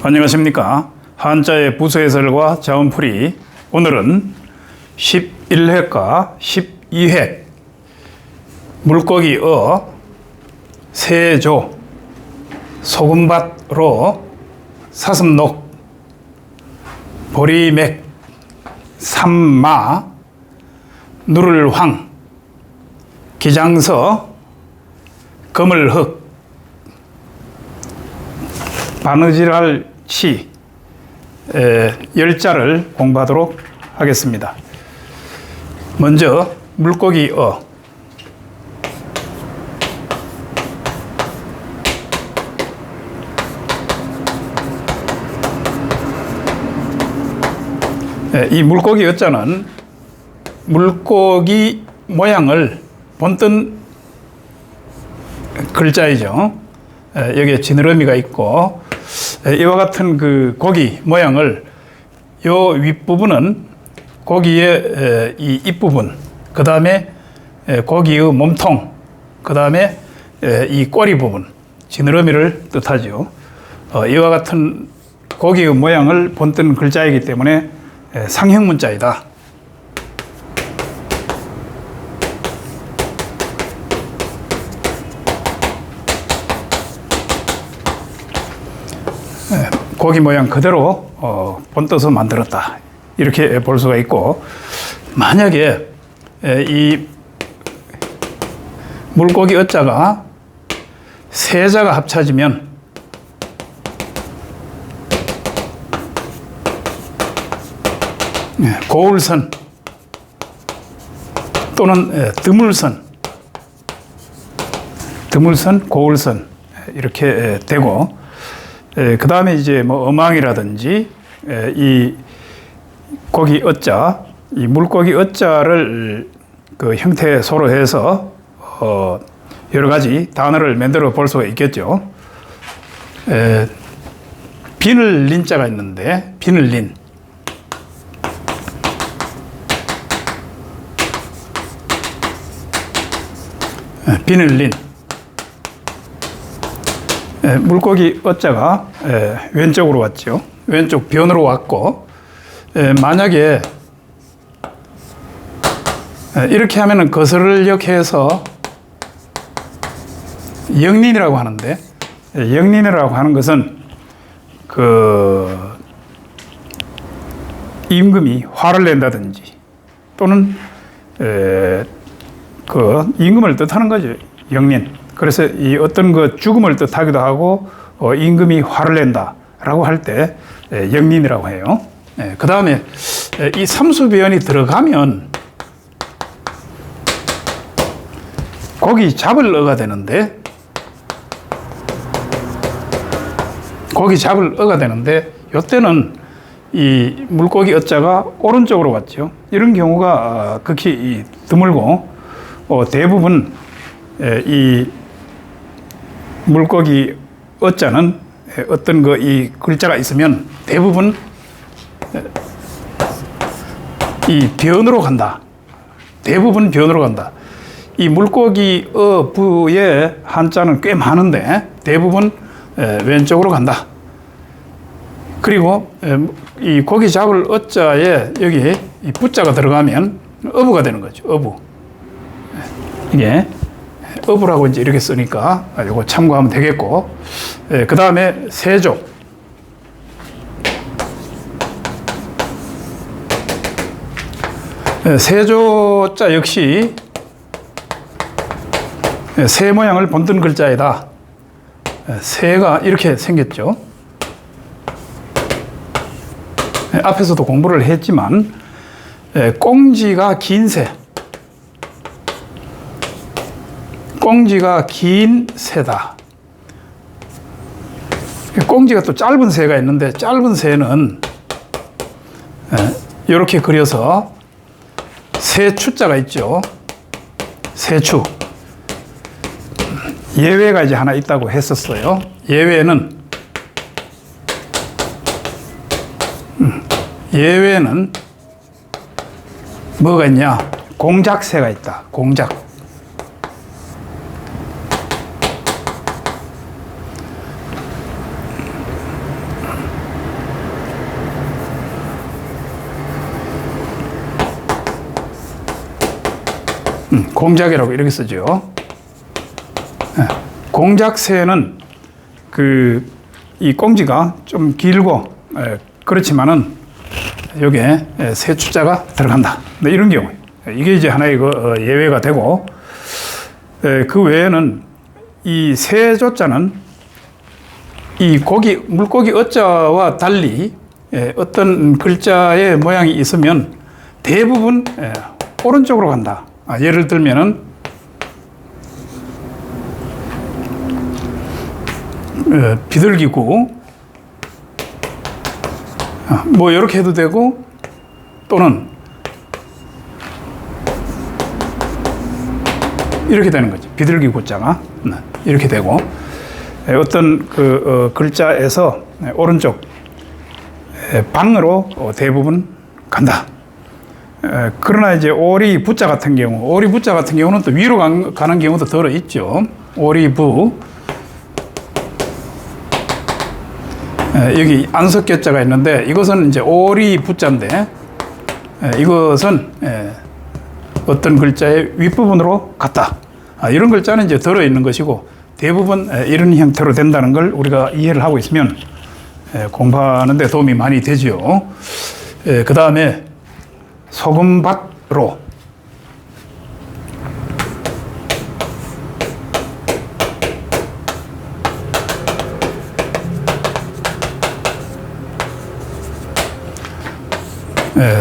안녕하십니까. 한자의 부수해설과 자원풀이. 오늘은 11회과 12회 물고기 세조 소금밭로 사슴녹 보리맥 삼마 누를황 기장서 거물흑 바느질할치 10자를 공부하도록 하겠습니다. 먼저 물고기 이 물고기 어자는 물고기 모양을 본뜬 글자이죠. 여기에 지느러미가 있고 이와 같은 그 고기 모양을 요 윗부분은 고기의 이 입부분, 그 다음에 고기의 몸통, 그 다음에 이 꼬리 부분, 지느러미를 뜻하죠. 이와 같은 고기의 모양을 본뜬 글자이기 때문에 상형 문자이다. 고기 모양 그대로 본떠서 만들었다, 이렇게 볼 수가 있고, 만약에 이 물고기 어자가 세자가 합쳐지면 고울선 또는 드물선, 고울선 이렇게 되고, 그 다음에 이제 뭐 어망이라든지 이 고기 어자, 이 물고기 어자를 그 형태소로 해서 여러 가지 단어를 만들어 볼 수가 있겠죠. 비늘린 자가 있는데, 비늘린, 물고기 어자가 왼쪽으로 왔죠. 왼쪽 변으로 왔고, 만약에 이렇게 하면은 거스르륵해서 영린이라고 하는데, 영린이라고 하는 것은 그 임금이 화를 낸다든지 또는 그 임금을 뜻하는 거죠. 영린. 그래서 이 어떤 그 죽음을 뜻하기도 하고, 임금이 화를 낸다라고 할 때 영린이라고 해요. 그 다음에 이 삼수변이 들어가면 고기 잡을 어가 되는데, 이때는 이 물고기 어자가 오른쪽으로 왔죠. 이런 경우가 극히 드물고, 대부분 이 물고기 어자는 어떤 그 이 글자가 있으면 대부분 이 변으로 간다. 대부분 변으로 간다. 이 물고기 부의 한자는 꽤 많은데 대부분 왼쪽으로 간다. 그리고 이 고기 잡을 어자에 여기 이 부자가 들어가면 어부가 되는 거죠. 어부. 이게 어부라고 이제 이렇게 쓰니까 이거 참고하면 되겠고, 그 다음에 세조. 세조자 역시 새 모양을 본뜬 글자이다. 새가 이렇게 생겼죠. 앞에서도 공부를 했지만 꽁지가 긴 새, 꽁지가 긴 새다. 꽁지가 또 짧은 새가 있는데, 짧은 새는 이렇게 그려서 새추자가 있죠. 새추. 예외가 이제 하나 있다고 했었어요. 예외는 뭐가 있냐? 공작새가 있다. 공작. 공작이라고 이렇게 쓰죠. 공작새는 이 꽁지가 좀 길고 그렇지만은 여기에 새 주자가 들어간다. 이런 경우 이게 이제 하나의 예외가 되고, 그 외에는 이 새 조자는 이 물고기 어자와 달리 어떤 글자의 모양이 있으면 대부분 오른쪽으로 간다. 예를 들면은 비둘기구, 뭐 이렇게 해도 되고, 또는 이렇게 되는 거죠. 비둘기구자가 이렇게 되고, 어떤 글자에서 오른쪽 방으로 대부분 간다. 그러나 이제 오리 부자 같은 경우는 또 위로 가는 경우도 들어 있죠. 오리부. 여기 안석교자가 있는데 이것은 이제 오리 부자인데, 이것은 어떤 글자의 윗부분으로 갔다. 이런 글자는 이제 들어 있는 것이고, 대부분 이런 형태로 된다는 걸 우리가 이해를 하고 있으면 공부하는 데 도움이 많이 되죠. 그 다음에 소금밭로.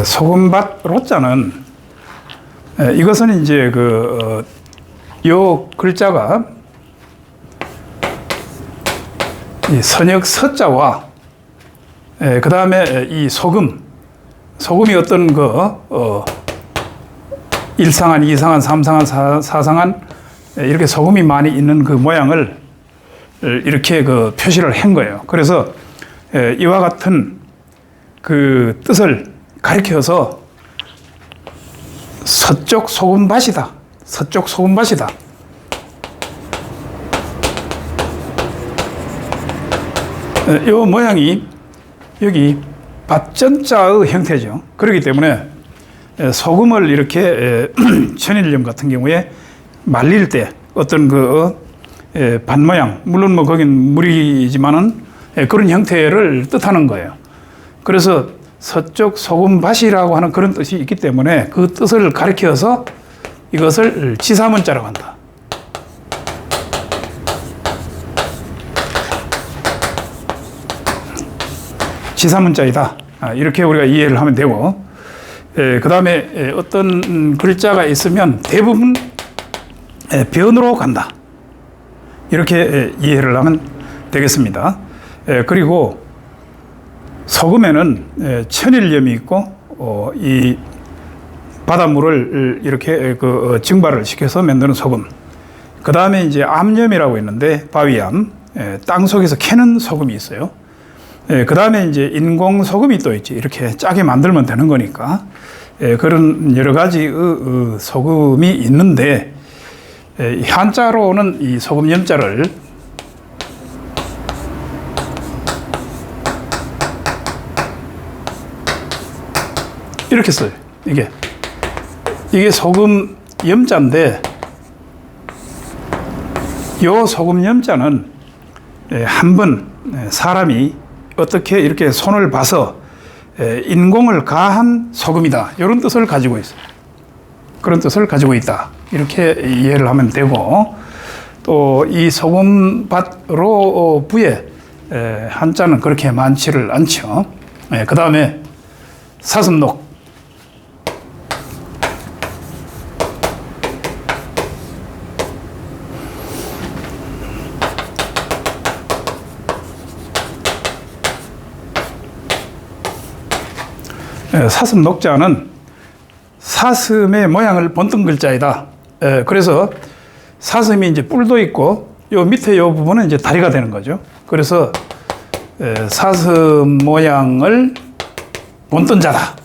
소금밭로자는 이것은 이제 요 글자가 이 선역 서자와 그 다음에 이 소금이 어떤 1상한, 2상한, 3상한, 4상한 이렇게 소금이 많이 있는 그 모양을 이렇게 표시를 한 거예요. 그래서 이와 같은 그 뜻을 가리켜서 서쪽 소금밭이다. 서쪽 소금밭이다. 이 모양이 여기 밭전자의 형태죠. 그렇기 때문에 소금을 이렇게 천일염 같은 경우에 말릴 때 어떤 밭 모양, 물론 뭐 거긴 물이지만은 그런 형태를 뜻하는 거예요. 그래서 서쪽 소금밭이라고 하는 그런 뜻이 있기 때문에 그 뜻을 가리켜서 이것을 지사문자라고 한다. 지사문자이다. 이렇게 우리가 이해를 하면 되고, 그 다음에 어떤 글자가 있으면 대부분 변으로 간다. 이렇게 이해를 하면 되겠습니다. 그리고 소금에는 천일염이 있고, 이 바닷물을 이렇게 증발을 시켜서 만드는 소금. 그 다음에 이제 암염이라고 있는데, 바위암, 땅 속에서 캐는 소금이 있어요. 그 다음에 이제 인공 소금이 또 있지. 이렇게 짜게 만들면 되는 거니까. 그런 여러 가지 소금이 있는데, 한자로는 이 소금 염자를 이렇게 써요. 이게 소금 염자인데, 요 소금 염자는 한 번 사람이 어떻게 이렇게 손을 봐서 인공을 가한 소금이다. 이런 뜻을 가지고 있어요. 그런 뜻을 가지고 있다. 이렇게 이해를 하면 되고, 또 이 소금밭로 부에 한자는 그렇게 많지를 않죠. 그 다음에 사슴록. 사슴 녹자는 사슴의 모양을 본뜬 글자이다. 그래서 사슴이 이제 뿔도 있고, 요 밑에 요 부분은 이제 다리가 되는 거죠. 그래서 사슴 모양을 본뜬 자다.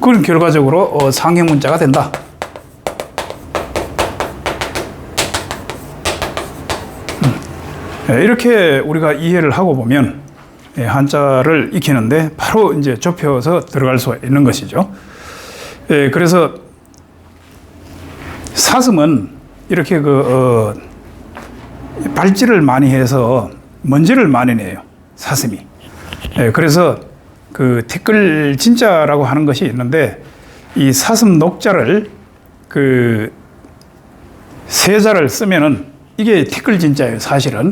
그런 결과적으로 상형 문자가 된다. 이렇게 우리가 이해를 하고 보면 한자를 익히는데 바로 이제 좁혀서 들어갈 수 있는 것이죠. 그래서 사슴은 이렇게 발질을 많이 해서 먼지를 많이 내요. 사슴이. 예, 그래서 그 티끌 진짜라고 하는 것이 있는데 이 사슴 녹자를 세자를 쓰면은 이게 티끌 진짜예요, 사실은.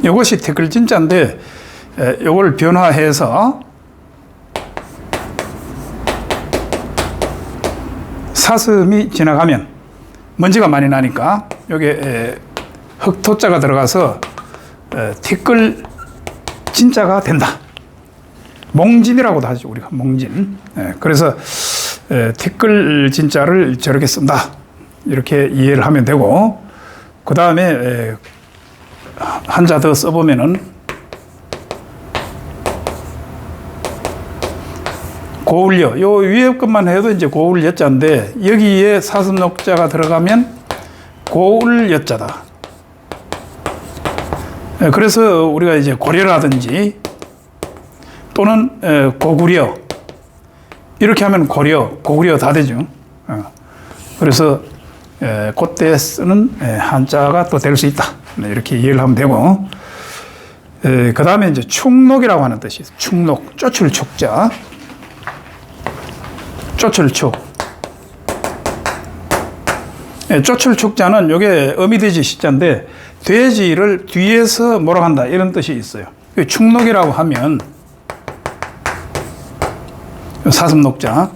이것이 티끌 진짜인데 이걸 변화해서 사슴이 지나가면 먼지가 많이 나니까 여기에 흑토자가 들어가서 티끌 진짜가 된다. 몽진이라고도 하죠, 우리가. 몽진. 그래서 티끌 진짜를 저렇게 쓴다, 이렇게 이해를 하면 되고, 그 다음에 한자 더 써보면은 고울여, 요 위에 것만 해도 이제 고울여자인데 여기에 사슴녹자가 들어가면 고울여자다. 그래서 우리가 이제 고려라든지 또는 고구려 이렇게 하면 고구려 다 되죠. 그래서 그때 쓰는 한자가 또 될 수 있다, 이렇게 이해를 하면 되고, 그 다음에 이제 축록이라고 하는 뜻이 있어요. 축록, 쫓을 축자. 쫓을 축. 쫓을 축자는 요게 어미돼지 시자인데 돼지를 뒤에서 몰아간다, 이런 뜻이 있어요. 축록이라고 하면 사슴녹자.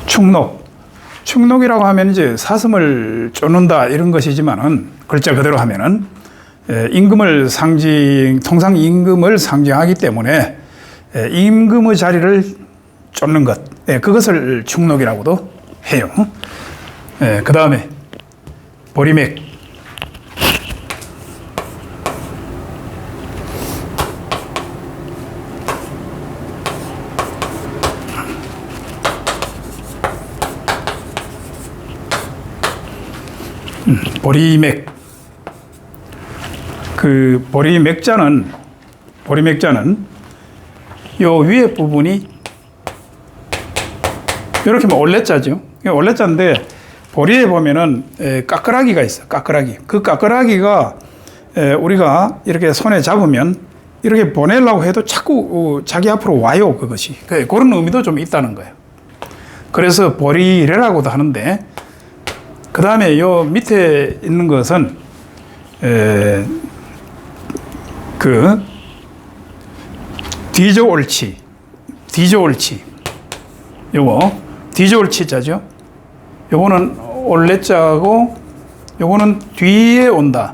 축록. 축록이라고 하면 이제 사슴을 쫓는다, 이런 것이지만은 글자 그대로 하면은 임금을 통상 임금을 상징하기 때문에 임금의 자리를 쫓는 것, 그것을 축록이라고도 해요. 그 다음에 보리맥. 보리맥. 그 보리맥자는 요 위에 부분이 이렇게 올레자죠. 올레자인데 보리에 보면은 까끄라기가 있어요. 까끄라기. 그 까끄라기가 우리가 이렇게 손에 잡으면 이렇게 보내려고 해도 자꾸 자기 앞으로 와요, 그것이. 그런 의미도 좀 있다는 거예요. 그래서 보리래라고도 하는데, 그 다음에 요 밑에 있는 것은 뒤저옳지. 요거 뒤저올치자죠. 요거는 올레자고 요거는 뒤에 온다.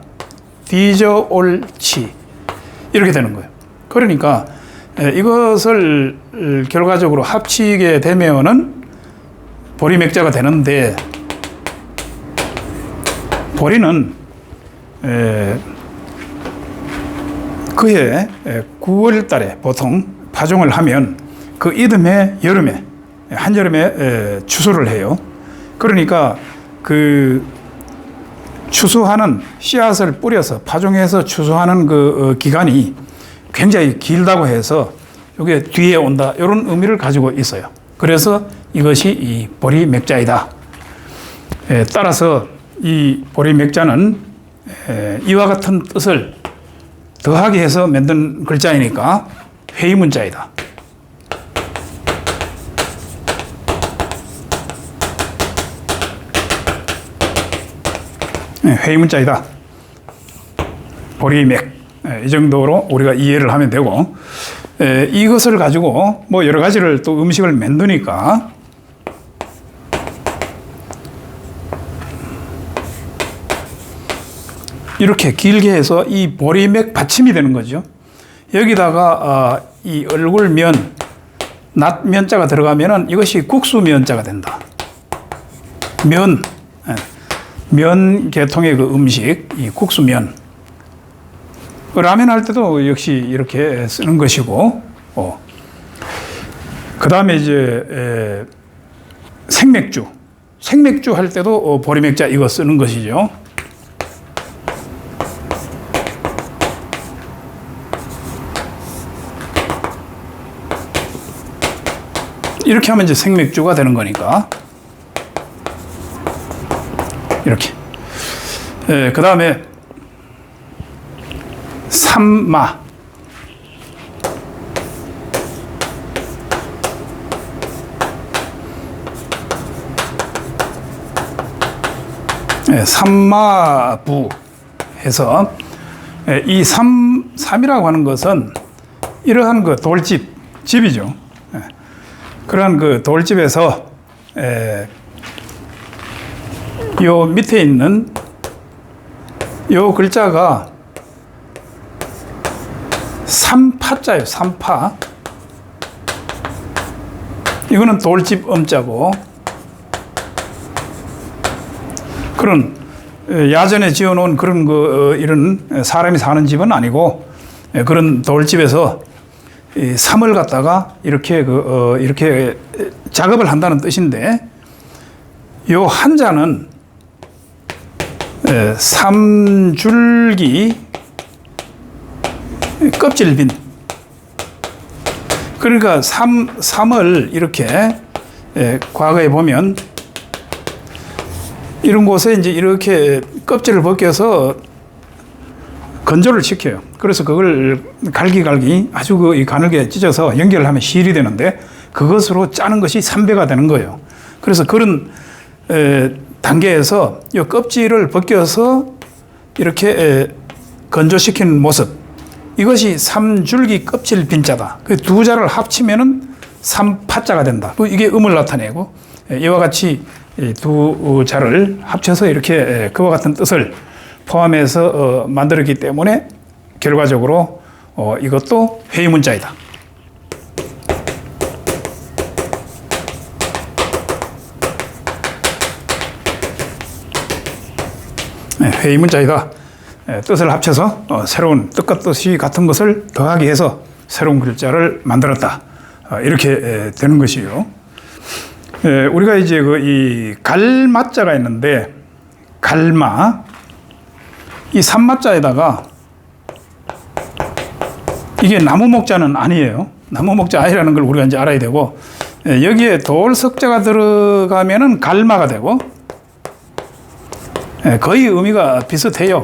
뒤저올치. 이렇게 되는 거예요. 그러니까 이것을 결과적으로 합치게 되면은 보리맥자가 되는데, 보리는 그해 9월 달에 보통 파종을 하면 그 이듬해 여름에, 한여름에 추수를 해요. 그러니까 그 추수하는 씨앗을 뿌려서 파종해서 추수하는 그 기간이 굉장히 길다고 해서 이게 뒤에 온다, 이런 의미를 가지고 있어요. 그래서 이것이 이 보리맥자이다. 따라서 이 보리맥자는 이와 같은 뜻을 더하게 해서 만든 글자이니까 회의문자이다. 회의문자이다. 보리맥. 이 정도로 우리가 이해를 하면 되고, 이것을 가지고 뭐 여러 가지를 또 음식을 만드니까 이렇게 길게 해서 이 보리맥 받침이 되는 거죠. 여기다가 이 얼굴면, 낫면자가 들어가면은 이것이 국수면자가 된다. 면 계통의 그 음식, 이 국수면. 라면 할 때도 역시 이렇게 쓰는 것이고, 그 다음에 이제 생맥주 할 때도 보리맥자 이거 쓰는 것이죠. 이렇게 하면 이제 생맥주가 되는 거니까. 이렇게. 그 다음에 삼마. 삼마부 해서 이 삼이라고 하는 것은 이러한 그 돌집, 집이죠. 그러한 그 돌집에서 요 밑에 있는 요 글자가 삼파자예요. 삼파. 이거는 돌집 엄자고, 그런 야전에 지어놓은 그런 이런 사람이 사는 집은 아니고, 그런 돌집에서 이 삼을 갖다가 이렇게 이렇게 작업을 한다는 뜻인데, 요 한자는 삼줄기 껍질빈. 그러니까 삼을 이렇게 과거에 보면 이런 곳에 이제 이렇게 껍질을 벗겨서 건조를 시켜요. 그래서 그걸 갈기 아주 이 가늘게 찢어서 연결을 하면 실이 되는데, 그것으로 짜는 것이 삼배가 되는 거예요. 그래서 그런 단계에서 이 껍질을 벗겨서 이렇게 건조시키는 모습, 이것이 삼줄기 껍질 빈자다. 그 두 자를 합치면은 삼파자가 된다. 이게 음을 나타내고, 이와 같이 두 자를 합쳐서 이렇게 그와 같은 뜻을 포함해서 만들었기 때문에 결과적으로 이것도 회의문자이다. 회의문자이다. 뜻을 합쳐서 새로운 뜻과 뜻이 같은 것을 더하기 위해서 새로운 글자를 만들었다. 이렇게 되는 것이요. 우리가 이제 이 갈마자가 있는데, 갈마, 이 삼마자에다가 이게 나무목자는 아니에요. 나무목자 아니라는 걸 우리가 이제 알아야 되고, 여기에 돌석자가 들어가면은 갈마가 되고, 거의 의미가 비슷해요.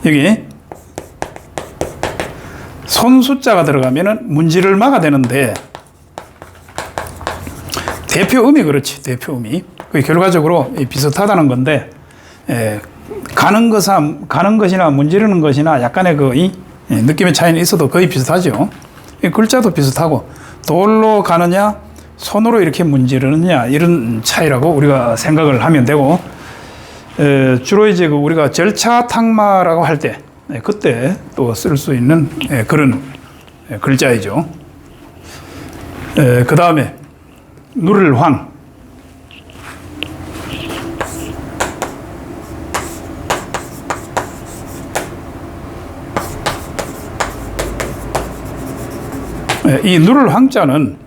여기 손수자가 들어가면은 문지를마가 되는데, 대표음이 그렇지. 대표음이. 결과적으로 비슷하다는 건데, 가는 것이나 문지르는 것이나 약간의 이 느낌의 차이는 있어도 거의 비슷하죠. 글자도 비슷하고, 돌로 가느냐, 손으로 이렇게 문지르느냐, 이런 차이라고 우리가 생각을 하면 되고, 주로 이제 우리가 절차탁마라고 할 때, 그때 또 쓸 수 있는 그런 글자이죠. 그 다음에 누를황. 이 누를황자는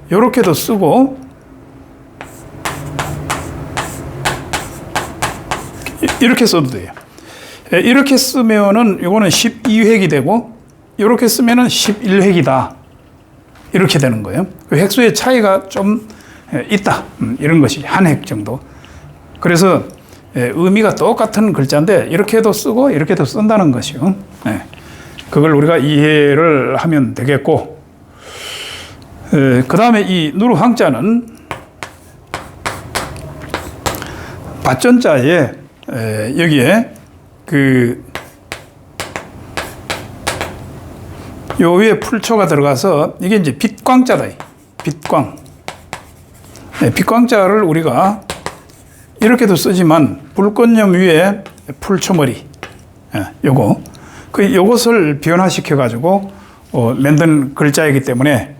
이렇게도 쓰고, 이렇게 써도 돼요. 이렇게 쓰면은 이거는 12획이 되고, 이렇게 쓰면은 11획이다. 이렇게 되는 거예요. 획수의 차이가 좀 있다. 이런 것이 한 획 정도. 그래서 의미가 똑같은 글자인데 이렇게도 쓰고 이렇게도 쓴다는 것이요. 그걸 우리가 이해를 하면 되겠고, 그 다음에 이 누르황자는 밭전자에 여기에 요 위에 풀초가 들어가서 이게 이제 빛광자다. 빛광. 빛광자를 우리가 이렇게도 쓰지만 불꽃염 위에 풀초머리. 요것을 변화시켜 가지고 만든 글자이기 때문에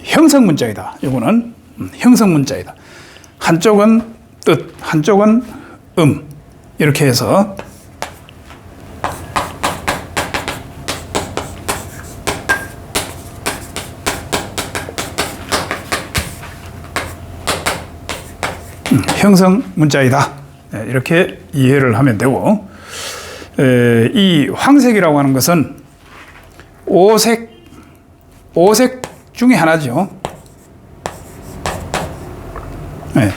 형성문자이다. 요거는 형성문자이다. 한쪽은 뜻, 한쪽은 이렇게 해서 형성 문자이다. 이렇게 이해를 하면 되고, 이 황색이라고 하는 것은 오색 중에 하나죠. 네.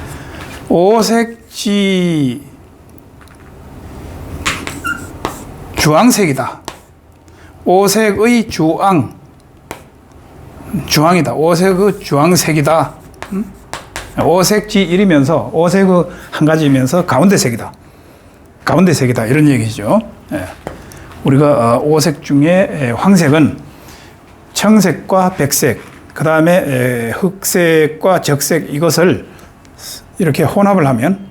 오색지 주황색이다. 오색의 주황이다. 오색의 주황색이다. 오색지1이면서 오색의 한 가지이면서 가운데색이다. 가운데색이다. 이런 얘기죠. 예. 우리가 오색 중에 황색은 청색과 백색, 그 다음에 흑색과 적색 이것을 이렇게 혼합을 하면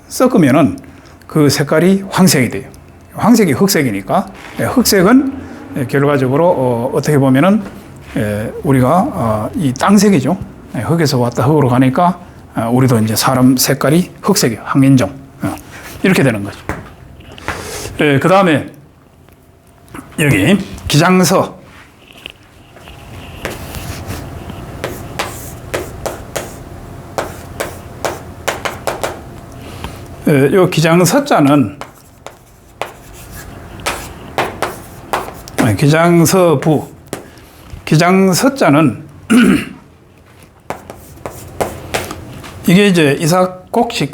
섞으면은 그 색깔이 황색이 돼요. 황색이 흑색이니까 흑색은 결과적으로 어떻게 보면은 우리가 이 땅색이죠. 흑에서 왔다 흑으로 가니까 우리도 이제 사람 색깔이 흑색이에요. 황인종 이렇게 되는 거죠. 그 다음에 여기 기장서. 요 기장서자는 기장서부. 기장서자는 이게 이제 이삭곡식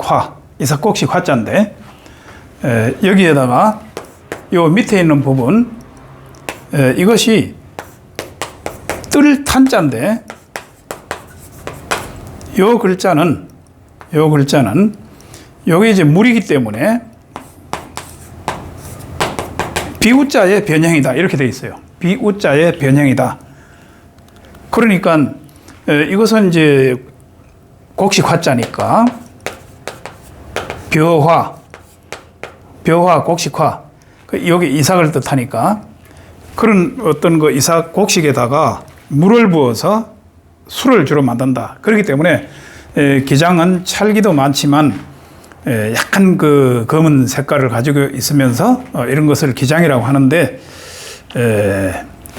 화자인데 여기에다가 요 밑에 있는 부분 이것이 뜰탄자인데 요 글자는 요게 이제 물이기 때문에 비우자의 변형이다. 이렇게 되어 있어요. 비우자의 변형이다. 그러니까 이것은 이제 곡식 화자니까 벼화, 곡식화. 여기 이삭을 뜻하니까 그런 어떤 그 이삭 곡식에다가 물을 부어서 술을 주로 만든다. 그렇기 때문에 기장은 찰기도 많지만 약간 그 검은 색깔을 가지고 있으면서 이런 것을 기장이라고 하는데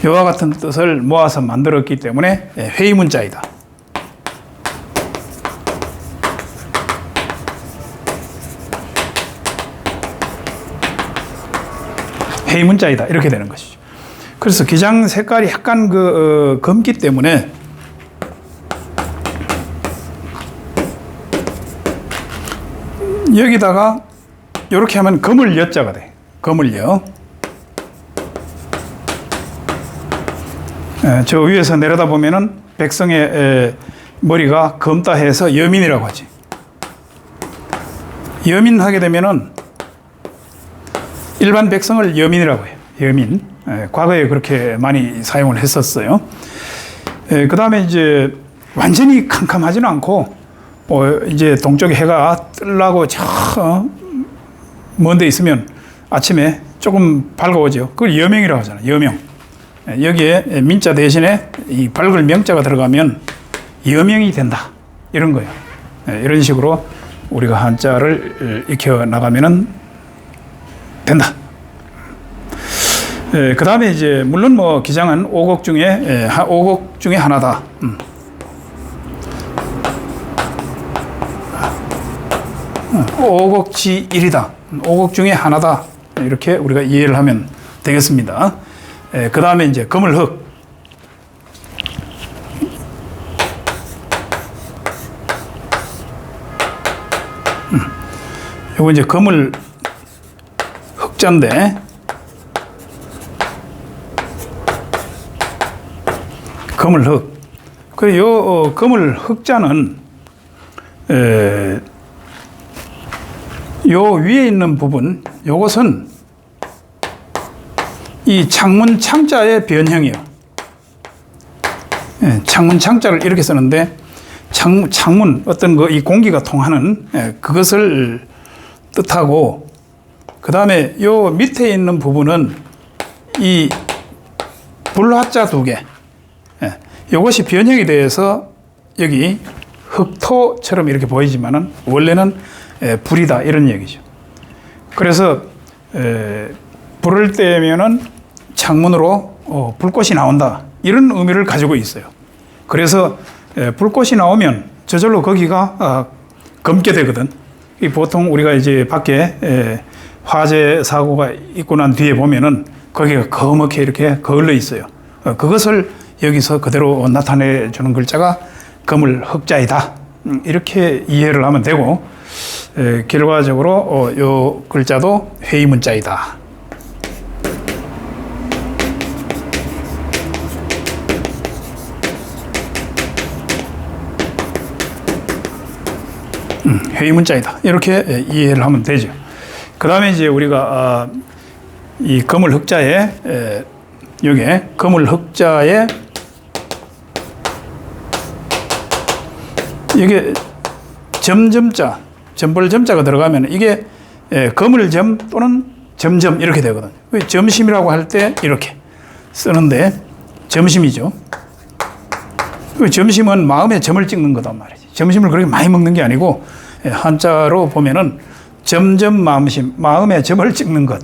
이와 같은 뜻을 모아서 만들었기 때문에 회의문자이다. 회의문자이다. 이렇게 되는 것이죠. 그래서 기장 색깔이 약간 검기 때문에 여기다가 이렇게 하면 검을 여자가 돼. 검을 여. 저 위에서 내려다 보면은 백성의 머리가 검다 해서 여민이라고 하지. 여민하게 되면은 일반 백성을 여민이라고 해요. 여민. 과거에 그렇게 많이 사용을 했었어요. 그 다음에 이제 완전히 캄캄하지는 않고 이제 동쪽에 해가 뜨려고 먼 데 있으면 아침에 조금 밝아오죠. 그걸 여명이라고 하잖아요. 여명. 여기에 민자 대신에 이 밝을 명자가 들어가면 여명이 된다. 이런 거예요. 이런 식으로 우리가 한자를 익혀 나가면은 된다. 그 다음에 이제 물론 뭐 기장은 오곡 중에 하나다. 오곡지1이다. 오곡 중에 하나다. 이렇게 우리가 이해를 하면 되겠습니다. 그 다음에 이제 거물흑. 요거 이제 거물 흑자인데, 거물흑. 그 요 거물 흑자는 요 위에 있는 부분, 요것은 이 창문 창자의 변형이에요. 창문 창자를 이렇게 쓰는데 창문 어떤 이 공기가 통하는 그것을 뜻하고, 그 다음에 요 밑에 있는 부분은 이 불화자 두 개, 요것이 변형이 되어서 여기 흑토처럼 이렇게 보이지만은 원래는 불이다, 이런 얘기죠. 그래서 불을 떼면은 창문으로 불꽃이 나온다, 이런 의미를 가지고 있어요. 그래서 불꽃이 나오면 저절로 거기가 검게 되거든. 보통 우리가 이제 밖에 화재 사고가 있고 난 뒤에 보면은 거기가 검게 이렇게 거울려 있어요. 그것을 여기서 그대로 나타내 주는 글자가 금을 흑자이다. 이렇게 이해를 하면 되고, 결과적으로 요 글자도 회의문자이다. 회의문자이다. 이렇게 이해를 하면 되죠. 그 다음에 이제 우리가 이 금을 흑자에 여기에 금을 흑자에 이게 점점자, 점벌점자가 들어가면 이게 금을점 또는 점점 이렇게 되거든요. 점심이라고 할 때 이렇게 쓰는데 점심이죠. 점심은 마음에 점을 찍는 거단 말이지. 점심을 그렇게 많이 먹는 게 아니고 한자로 보면은 점점 마음심, 마음에 점을 찍는 것.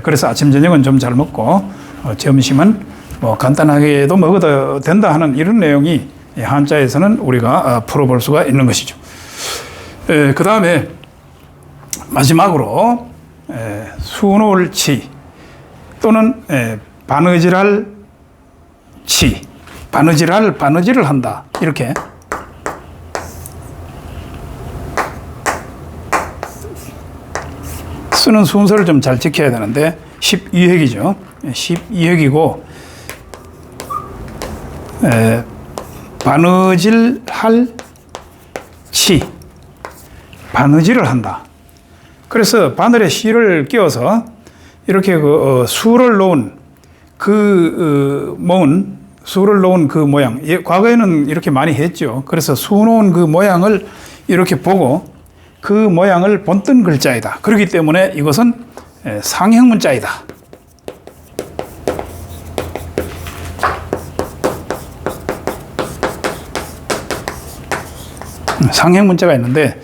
그래서 아침 저녁은 좀 잘 먹고 점심은 뭐 간단하게도 먹어도 된다 하는 이런 내용이 한자에서는 우리가 풀어볼 수가 있는 것이죠. 그 다음에 마지막으로 수놓을치 또는 바느질할 치, 바느질을 한다. 이렇게 쓰는 순서를 좀 잘 지켜야 되는데 12획이죠. 12획이고 바느질할 치, 바느질을 한다. 그래서 바늘에 실을 끼워서 이렇게 수를 놓은 수를 놓은 그 모양. 과거에는 이렇게 많이 했죠. 그래서 수 놓은 그 모양을 이렇게 보고 그 모양을 본뜬 글자이다. 그렇기 때문에 이것은 상형문자이다. 상형문자가 있는데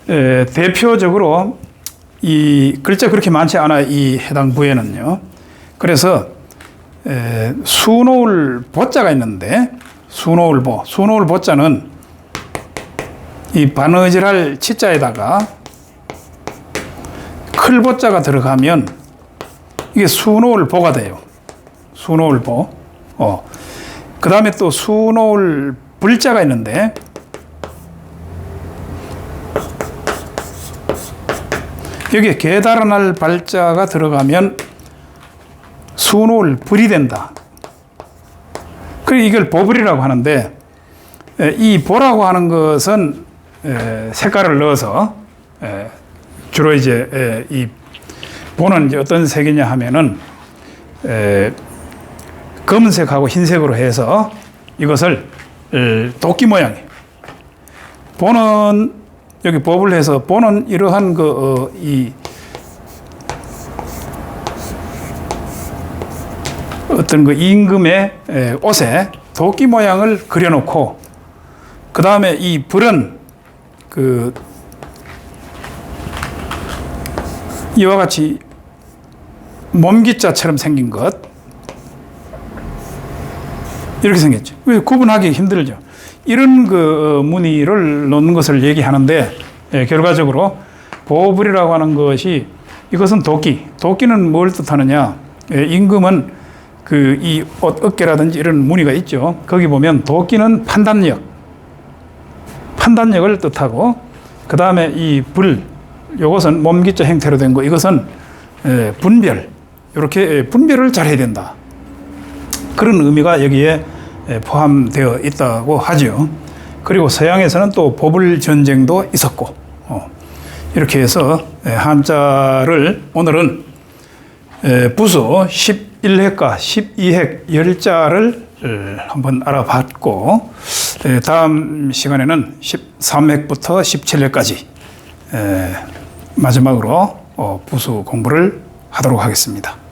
대표적으로 이 글자 그렇게 많지 않아 이 해당 부에는요. 그래서 수놓을 보자가 있는데 수놓을 보자는 이 바느질할 치자에다가 클 보자가 들어가면 이게 수놓을 보가 돼요. 수놓을 보. 그 다음에 또 수놓을 불자가 있는데 여기에 계달아날 발자가 들어가면 수놓을 불이 된다. 그래서 이걸 보불이라고 하는데 이 보라고 하는 것은 색깔을 넣어서 주로 이제 이 보는 이제 어떤 색이냐 하면은 검은색하고 흰색으로 해서 이것을 도끼 모양이에요. 보는 여기 법을 해서 보는 이러한 이 어떤 그 임금의 옷에 도끼 모양을 그려놓고 그 다음에 이 불은 이와 같이 몸기자처럼 생긴 것 이렇게 생겼죠. 구분하기 힘들죠. 이런 그 무늬를 놓는 것을 얘기하는데 결과적으로 보불이라고 하는 것이 이것은 도끼는 뭘 뜻하느냐? 임금은 그 이 옷 어깨라든지 이런 무늬가 있죠. 거기 보면 도끼는 판단력을 뜻하고 그 다음에 이 불 이것은 몸기자 형태로 된 거 이것은 분별 이렇게 분별을 잘해야 된다. 그런 의미가 여기에 포함되어 있다고 하죠. 그리고 서양에서는 또 보불 전쟁도 있었고 이렇게 해서 한자를 오늘은 부수 11획과 12획 10자를 한번 알아봤고 다음 시간에는 13획부터 17획까지 마지막으로 부수 공부를 하도록 하겠습니다.